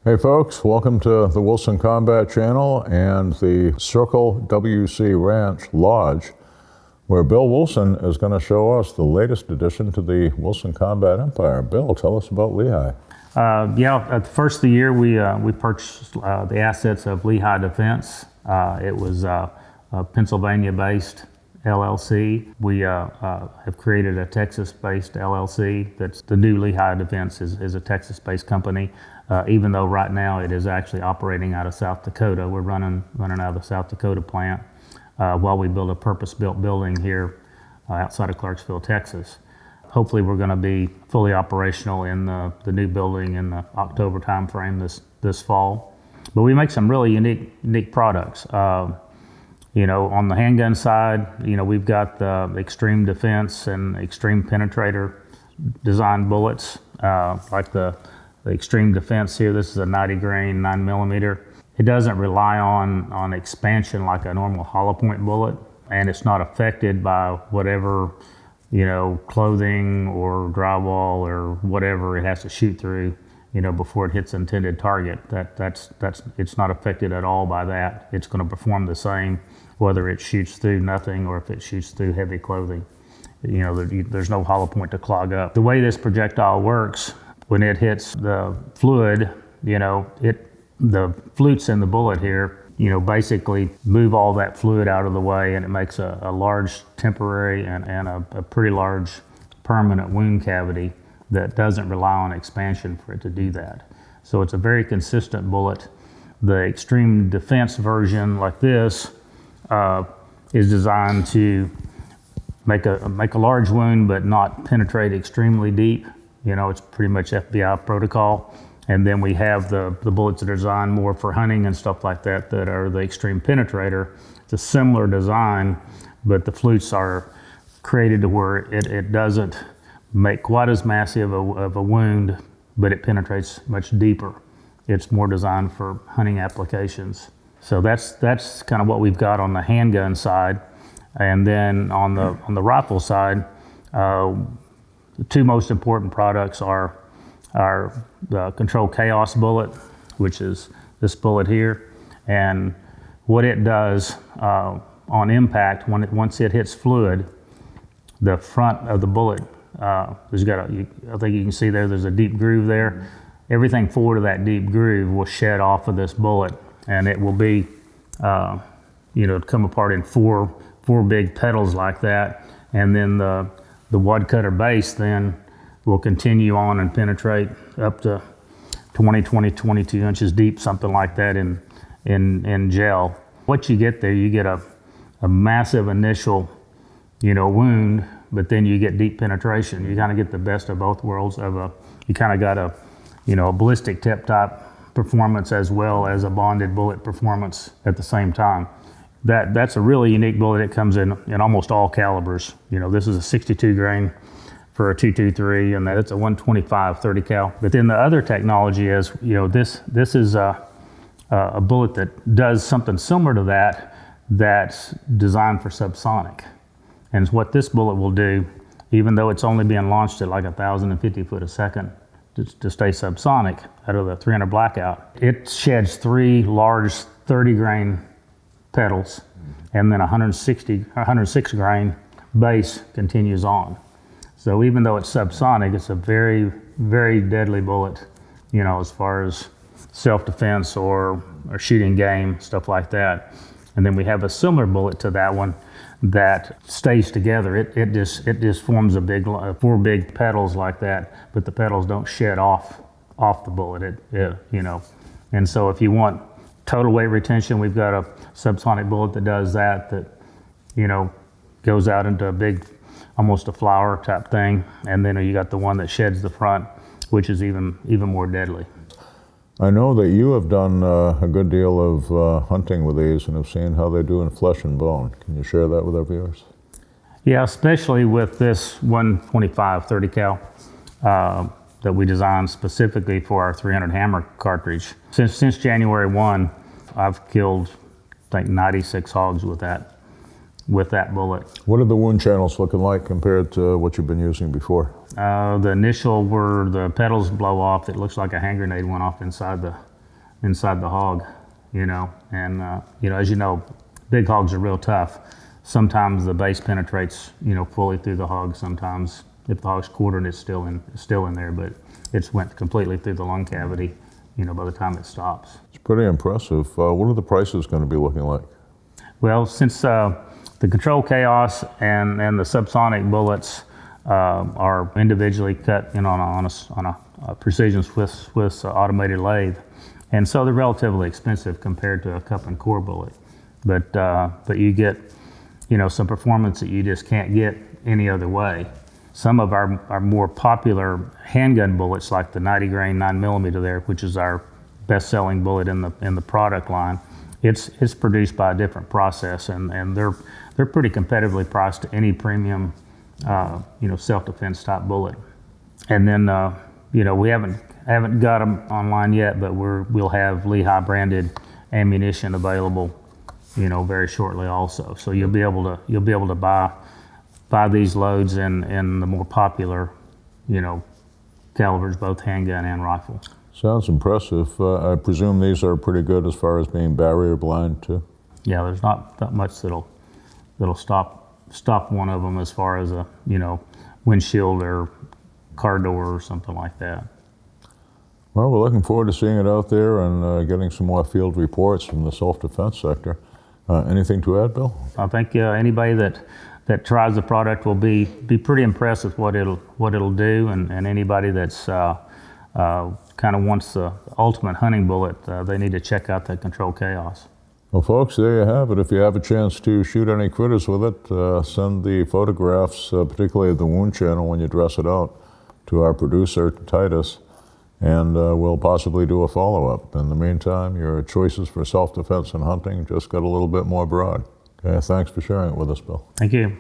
Hey folks, welcome to the Wilson Combat Channel and the Circle WC Ranch Lodge, where Bill Wilson is going to show us the latest addition to the Wilson Combat Empire. Bill, tell us about Lehigh. At the first of the year, we purchased the assets of Lehigh Defense. It was a Pennsylvania-based LLC. We have created a Texas-based LLC. That's the new Lehigh Defense is a Texas-based company. Even though right now it is actually operating out of South Dakota. We're running out of the South Dakota plant while we build a purpose-built building here outside of Clarksville, Texas. Hopefully we're going to be fully operational in the new building in the October timeframe this fall. But we make some really unique products. On the handgun side, we've got the Xtreme Defense and Xtreme Penetrator design bullets, like the Xtreme Defense here. This is a 90 grain 9mm. It doesn't rely on expansion like a normal hollow point bullet, and it's not affected by whatever clothing or drywall or whatever it has to shoot through before it hits the intended target. It's not affected at all by that. It's going to perform the same whether it shoots through nothing or if it shoots through heavy clothing. There's no hollow point to clog up. The way this projectile works, when it hits the fluid, the flutes in the bullet here, basically move all that fluid out of the way, and it makes a large temporary and a pretty large permanent wound cavity that doesn't rely on expansion for it to do that. So it's a very consistent bullet. The Xtreme Defense version, like this, is designed to make a large wound but not penetrate extremely deep. It's pretty much FBI protocol. And then we have the bullets that are designed more for hunting and stuff like that are the Xtreme Penetrator. It's a similar design, but the flutes are created to where it doesn't make quite as massive of a wound, but it penetrates much deeper. It's more designed for hunting applications. So that's kind of what we've got on the handgun side. And then on the rifle side, the two most important products are the Control Chaos bullet, which is this bullet here. And what it does on impact, once it hits fluid, the front of the bullet, I think you can see there's a deep groove there. Everything forward of that deep groove will shed off of this bullet, and it will be, come apart in four big petals like that. And then the wad cutter base then will continue on and penetrate up to 22 inches deep, something like that in gel. What you get there, you get a massive initial, wound, but then you get deep penetration. You kind of get the best of both worlds you kind of got a ballistic tip type performance as well as a bonded bullet performance at the same time. That's a really unique bullet. It comes in almost all calibers. This is a 62 grain for a 223, and that's a 125 30 cal. But then the other technology is, this is a bullet that does something similar to that's designed for subsonic. And what this bullet will do, even though it's only being launched at like 1,050 foot a second to stay subsonic out of the 300 blackout, it sheds 3 large 30 grain petals, and then 106 grain base continues on. So even though it's subsonic, it's a very, very deadly bullet, as far as self-defense or shooting game, stuff like that. And then we have a similar bullet to that one that stays together. It just forms 4 big petals like that, but the petals don't shed off the bullet. And so if you want total weight retention, we've got a subsonic bullet that does that goes out into a big, almost a flower type thing. And then you got the one that sheds the front, which is even more deadly. I know that you have done a good deal of hunting with these and have seen how they do in flesh and bone. Can you share that with our viewers? Yeah, especially with this 125 30 cal that we designed specifically for our 300 hammer cartridge. Since January 1, I've killed, I think, 96 hogs with that bullet. What are the wound channels looking like compared to what you've been using before? The initial where the petals blow off, it looks like a hand grenade went off inside inside the hog, you know. And you know, as you know, big hogs are real tough. Sometimes the base penetrates, you know, fully through the hog. Sometimes if the hog's quartered, it's still in there, but it's went completely through the lung cavity, you know, by the time it stops. It's pretty impressive. What are the prices going to be looking like? Well, since the Control Chaos and the subsonic bullets are individually cut, you know, on a precision Swiss automated lathe, and so they're relatively expensive compared to a cup and core bullet. But you get, you know, some performance that you just can't get any other way. Some of our more popular handgun bullets, like the 90 grain 9mm there, which is our best-selling bullet in the product line, it's produced by a different process, and they're pretty competitively priced to any premium, you know, self-defense type bullet. And then you know, we haven't got them online yet, but we'll have Lehigh branded ammunition available, you know, very shortly also. So you'll be able to buy these loads in the more popular, you know, calibers, both handgun and rifle. Sounds impressive. I presume these are pretty good as far as being barrier blind too? Yeah, there's not that much that'll stop one of them as far as a, you know, windshield or car door or something like that. Well, we're looking forward to seeing it out there and getting some more field reports from the self-defense sector. Anything to add, Bill? I think anybody that tries the product will be pretty impressed with what it'll do, and anybody that's kind of wants the ultimate hunting bullet, they need to check out that Control Chaos. Well, folks, there you have it. If you have a chance to shoot any critters with it, send the photographs, particularly of the wound channel when you dress it out, to our producer, Titus, and we'll possibly do a follow-up. In the meantime, your choices for self-defense and hunting just got a little bit more broad. Okay, thanks for sharing it with us, Bill. Thank you.